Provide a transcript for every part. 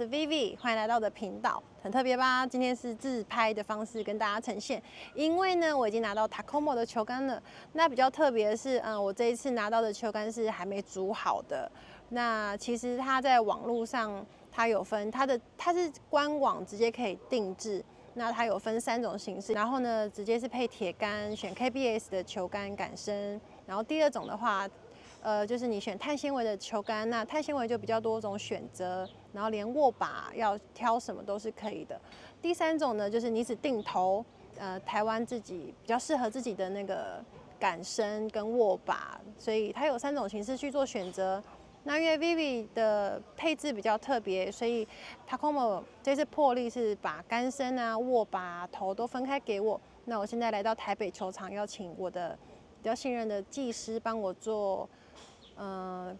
是 Vivi， 欢迎来到我的频道，很特别吧？今天是自拍的方式跟大家呈现，因为呢，我已经拿到 Takomo 的球杆了。那比较特别的是，我这一次拿到的球杆是还没煮好的。那其实它在网络上，它有分它是官网直接可以定制。那它有分3种形式，然后呢，直接是配铁杆，选 KBS 的球杆杆身。然后第2种的话，就是你选碳纤维的球杆，那碳纤维就比较多种选择，然后连握把要挑什么都是可以的。第3种呢，就是你只定头，台湾自己比较适合自己的那个杆身跟握把，所以它有3种形式去做选择。那因为 Vivi 的配置比较特别，所以 Takomo 这次破例是把杆身啊、握把、头都分开给我。那我现在来到台北球场，邀请我的比较信任的技师帮我做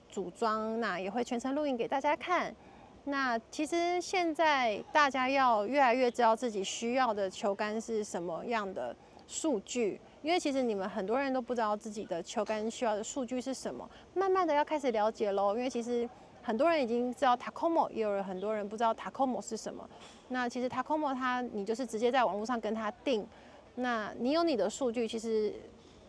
组装，那也会全程录影给大家看。那其实现在大家要越来越知道自己需要的球杆是什么样的数据，因为其实你们很多人都不知道自己的球杆需要的数据是什么，慢慢的要开始了解咯。因为其实很多人已经知道 Takomo， 也有很多人不知道 Takomo 是什么。那其实 Takomo 你就是直接在网络上跟他订，那你有你的数据，其实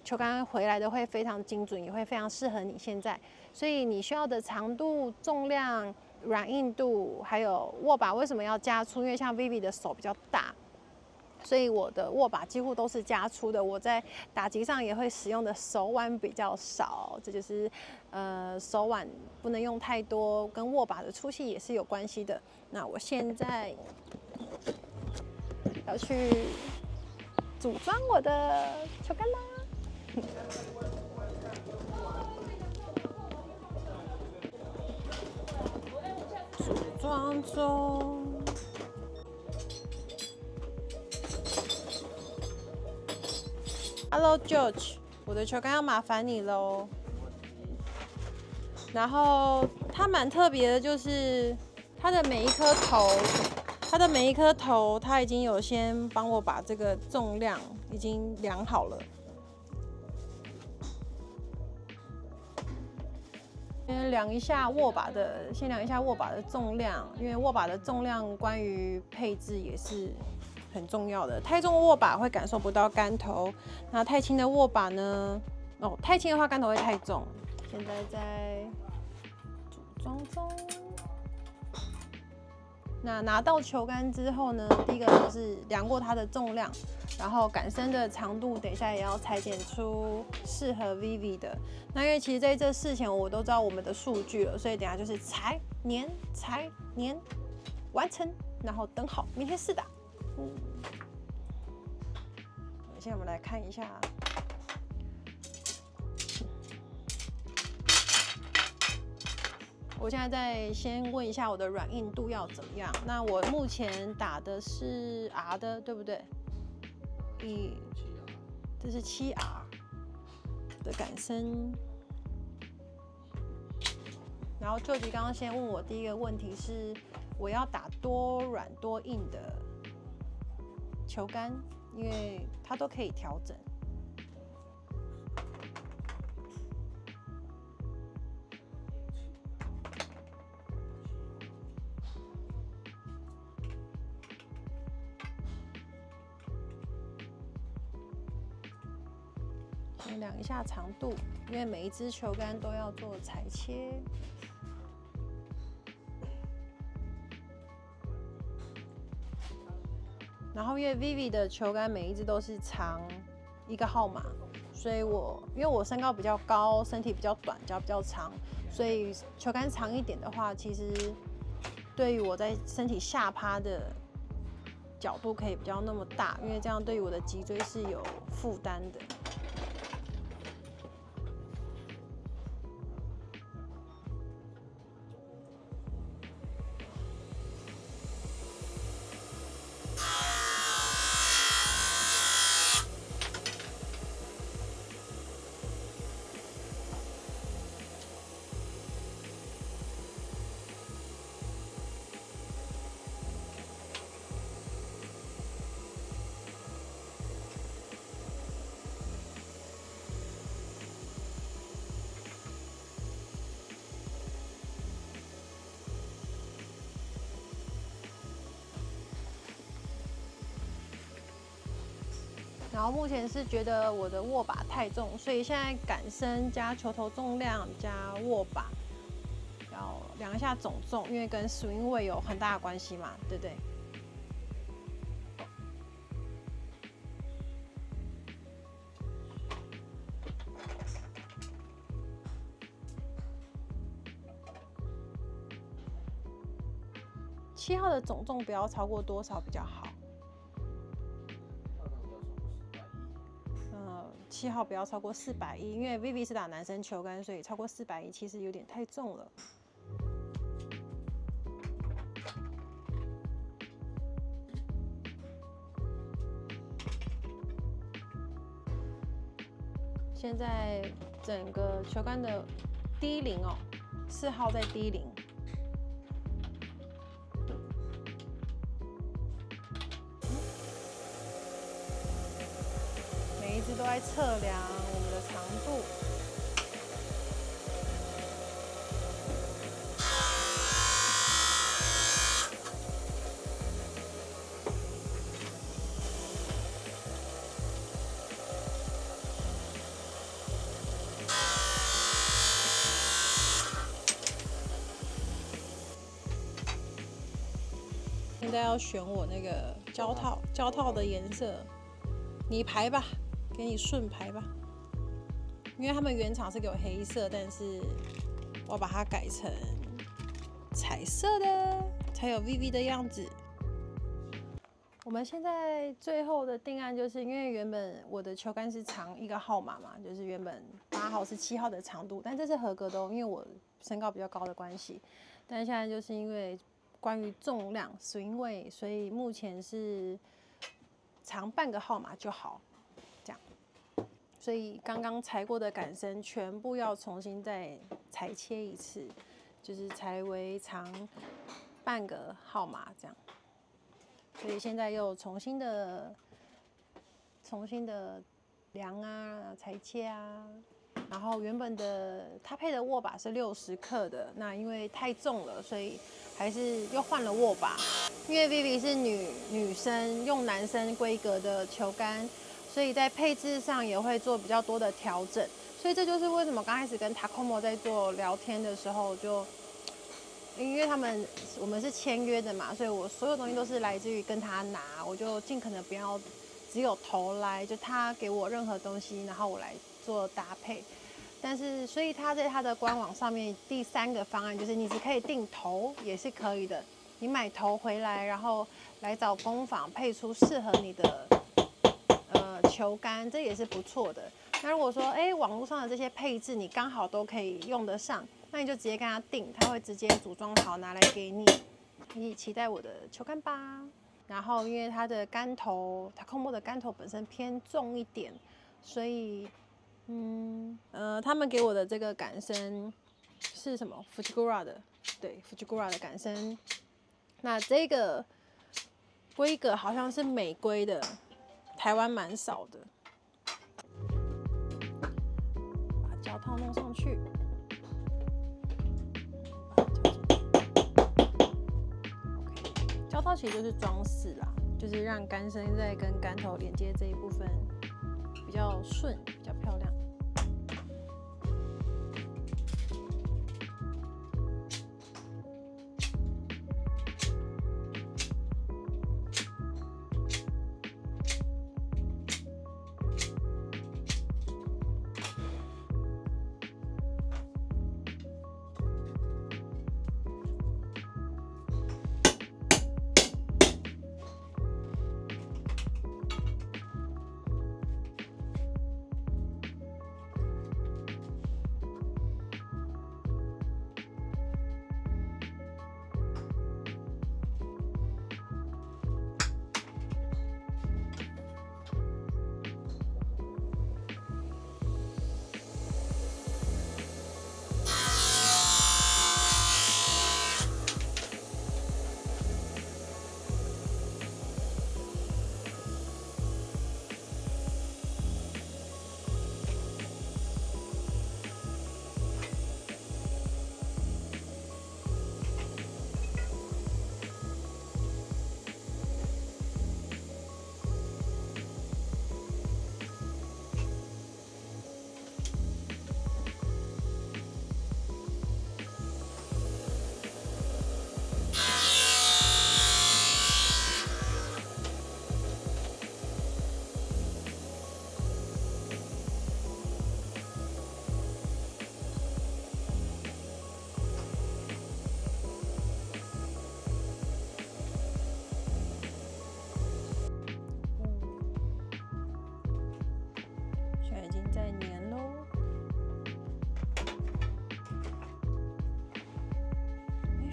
球杆回来的会非常精准，也会非常适合你现在。所以你需要的长度、重量、软硬度，还有握把为什么要加粗？因为像 Vivi 的手比较大，所以我的握把几乎都是加粗的。我在打击上也会使用的手腕比较少，这就是手腕不能用太多，跟握把的粗细也是有关系的。那我现在要去组装我的球杆啦。组装中。Hello George， 我的球杆要麻烦你喽。然后它蛮特别的，就是它的每一颗头，它已经有先帮我把这个重量已经量好了。先量一下握把的重量，因为握把的重量关于配置也是很重要的。太重的握把会感受不到杆头，那太轻的握把呢？太轻的话杆头会太重。现在在组装中。那拿到球杆之后呢，第一个就是量过它的重量，然后杆身的长度，等一下也要裁剪出适合 Vivi 的。那因为其实在这事前我都知道我们的数据了，所以等一下就是裁粘完成，然后等好，明天试打。现在我们来看一下。我现在先问一下我的软硬度要怎么样。那我目前打的是 R 的，对不对？这是7R 的杆身。然后舅吉刚刚先问我第一个问题是，我要打多软多硬的球杆，因为它都可以调整。量一下长度，因为每一支球杆都要做裁切。然后因为 Vivi 的球杆每一支都是长1个号码，所以因为我身高比较高，身体比较短，脚比较长，所以球杆长一点的话，其实对于我在身体下趴的角度可以比较那么大，因为这样对于我的脊椎是有负担的。然后目前是觉得我的握把太重，所以现在杆身加球头重量加握把，要量一下总重，因为跟 swing weight 有很大的关系嘛，对不对？7号的总重不要超过多少比较好？7号不要超过410，因为 Vivi 是打男生球杆，所以超过410其实有点太重了。现在整个球杆的低龄哦，4号在低龄。每一只都在测量我们的长度。现在要选我那个胶套的颜色，你排吧。给你顺排吧，因为他们原厂是给我黑色，但是我要把它改成彩色的，才有 VV 的样子。我们现在最后的定案就是，因为原本我的球杆是长一个号码嘛，就是原本8号是7号的长度，但这是合格的哦，因为我身高比较高的关系。但现在就是因为关于重量 swing weight， 所以目前是长半个号码就好。所以刚刚裁过的杆身全部要重新再裁切一次，就是裁为长半个号码这样。所以现在又重新的量啊、裁切啊。然后原本的它配的握把是60克的，那因为太重了，所以还是又换了握把。因为 Vivi 是女生用男生规格的球杆。所以在配置上也会做比较多的调整，所以这就是为什么刚开始跟 Takomo 在做聊天的时候，就因为我们是签约的嘛，所以我所有东西都是来自于跟他拿，我就尽可能不要只有头来，就他给我任何东西，然后我来做搭配。但是所以他在他的官网上面第3个方案就是你只可以订头也是可以的，你买头回来，然后来找工坊配出适合你的。球杆这也是不错的。那如果说，网络上的这些配置你刚好都可以用得上，那你就直接跟他订，他会直接组装好拿来给你。一起期待我的球杆吧。然后因为它的杆头 ，Takomo 的杆头本身偏重一点，所以，他们给我的这个杆身是什么 ？Fujigura 的，对 ，Fujigura 的杆身。那这个规格好像是美规的。台湾蛮少的，把胶套弄上去。OK， 胶套其实就是装饰啦，就是让杆身在跟杆头连接这一部分比较顺，比较漂亮。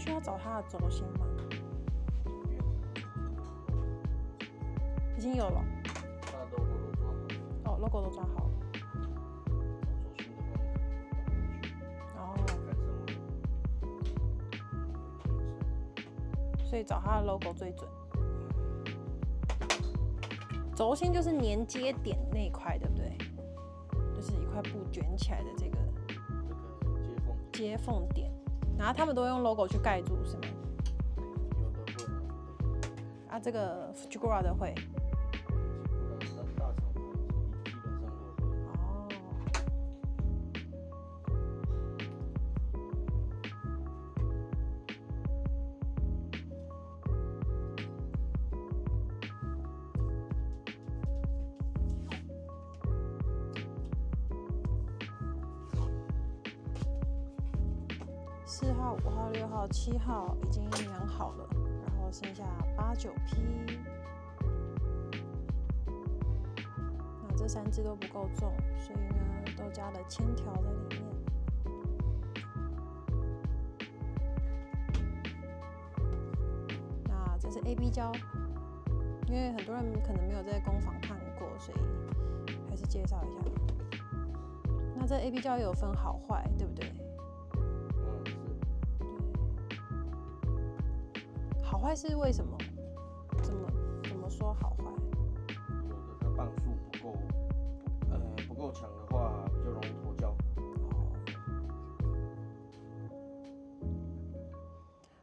需要找它的轴心吗？已经有了。它的 logo 都抓好。哦 ，logo 都抓好了。轴心的话，哦。看什么？所以找它的 logo 最准。轴心就是连接点那一块，对不对？就是一块布卷起来的这个接缝点，然后他们都用 logo 去盖住，是吗？有的会。啊，这个 Fujikura 的会。大厂基本上都会。哦。4号、5号、6号、7号已经量好了，然后剩下8、9批。那这3只都不够重，所以呢，都加了铅条在里面。那这是 AB 胶，因为很多人可能没有在工坊看过，所以还是介绍一下。那这 AB 胶也有分好坏，对不对？好坏是为什么？怎么说好坏？有的它磅数不够强的话，比较容易脱胶。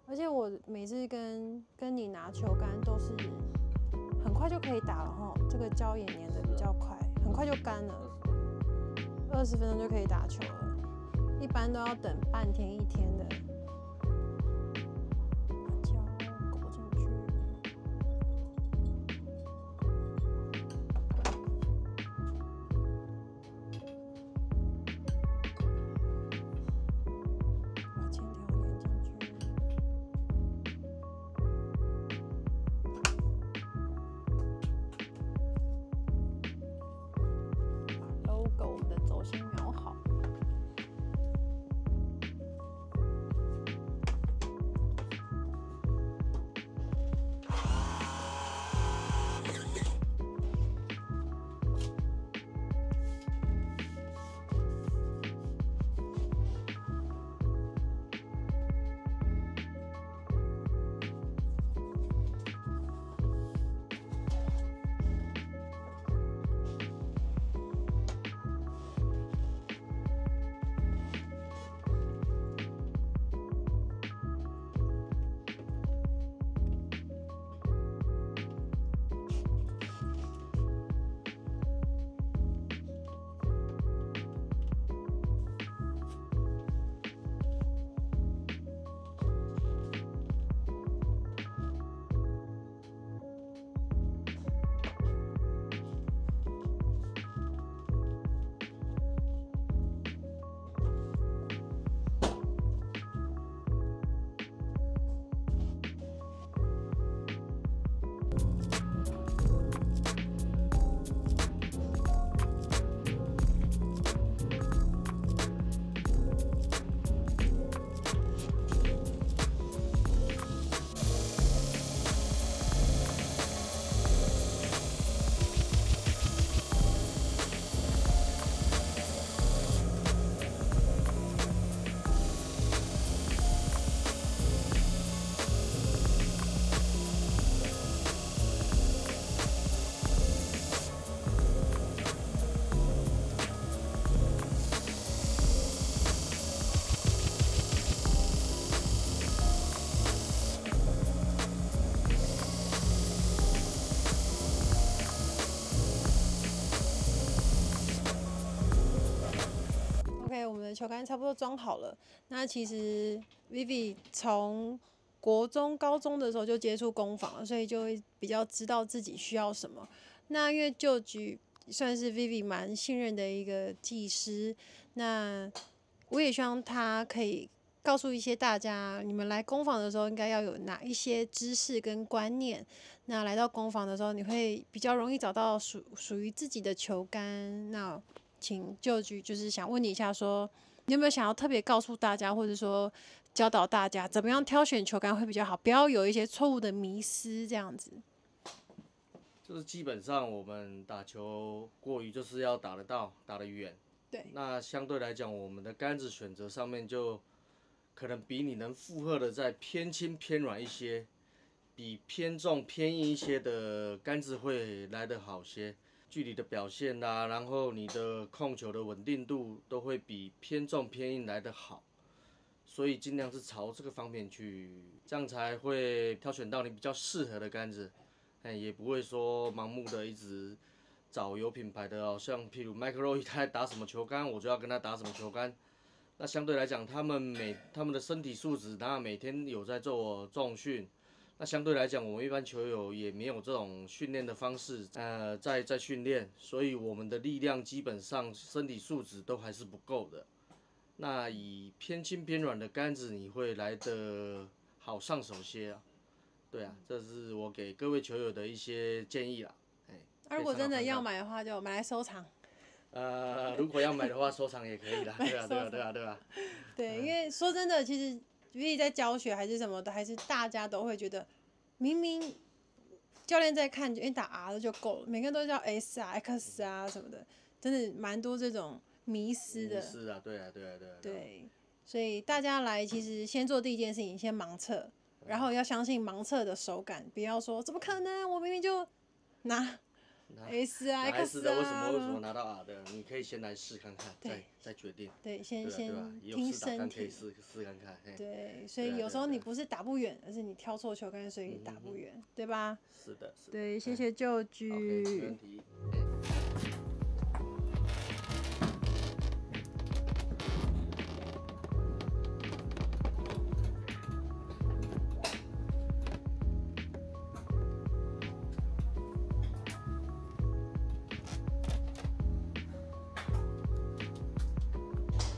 而且我每次跟你拿球杆都是很快就可以打了哈，这个胶也粘的比较快，很快就干了，20分钟就可以打球了，一般都要等半天1天的。我们的球杆差不多装好了。那其实 Vivi 从国中、高中的时候就接触工坊了，所以就会比较知道自己需要什么。那因为旧局算是 Vivi 蛮信任的一个技师，那我也希望他可以告诉一些大家，你们来工坊的时候应该要有哪一些知识跟观念。那来到工坊的时候，你会比较容易找到属于自己的球杆。那请旧局就是想问你一下说，你有没有想要特别告诉大家，或者说教导大家怎么样挑选球杆会比较好，不要有一些错误的迷思这样子？就是基本上我们打球过于就是要打得到，打得远。对。那相对来讲，我们的杆子选择上面就可能比你能负荷的再偏轻偏软一些，比偏重偏硬一些的杆子会来得好些。距离的表现啦，然后你的控球的稳定度都会比偏重偏硬来得好，所以尽量是朝这个方面去，这样才会挑选到你比较适合的杆子，也不会说盲目的一直找有品牌的哦，像譬如 Micro 他在打什么球杆，我就要跟他打什么球杆。那相对来讲，他们的身体素质，当然每天有在做重训。那相对来讲，我们一般球友也没有这种训练的方式，在训练，所以我们的力量基本上身体素质都还是不够的。那以偏轻偏软的杆子，你会来得好上手些啊。对啊，这是我给各位球友的一些建议啦。如果真的要买的话，就买来收藏。如果要买的话，收藏也可以啦。对啊。对，因为说真的，其实Vivi在教学还是什么的，还是大家都会觉得，明明教练在看，打 R 就够了，每个人都叫 S 啊、X 啊什么的，真的蛮多这种迷思的。迷思啊，对啊。对，所以大家来，其实先做第一件事情，先盲测，然后要相信盲测的手感，不要说怎么可能，我明明就拿 S 啊 X 啊，为什么拿到 R 的？你可以先来试看看，再决定。对，先听身体，可以试看看。对，所以有时候你不是打不远，而是你挑错球杆，所以打不远，对吧？是的。对，谢谢舅居。没问题。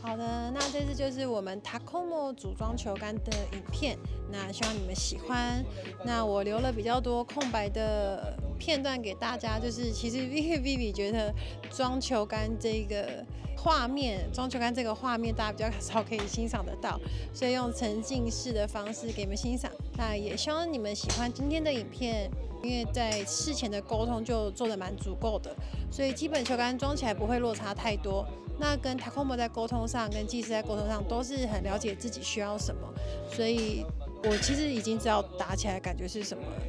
好的，那这次就是我们 Takomo 组装球杆的影片，那希望你们喜欢。那我留了比较多空白的片段给大家，就是其实 Vivi 觉得装球杆这个画面，装球杆这个画面大家比较少可以欣赏得到，所以用沉浸式的方式给你们欣赏。那也希望你们喜欢今天的影片。因为在事前的沟通就做得蛮足够的，所以基本球杆装起来不会落差太多。那跟 Takomo 在沟通上，跟技师在沟通上都是很了解自己需要什么，所以我其实已经知道打起来感觉是什么了。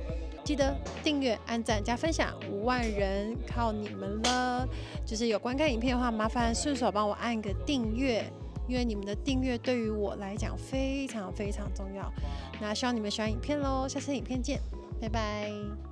记得订阅、按赞、加分享，5万人靠你们了。就是有观看影片的话，麻烦顺手帮我按个订阅，因为你们的订阅对于我来讲非常非常重要。那希望你们喜欢影片咯，下次影片见。拜拜。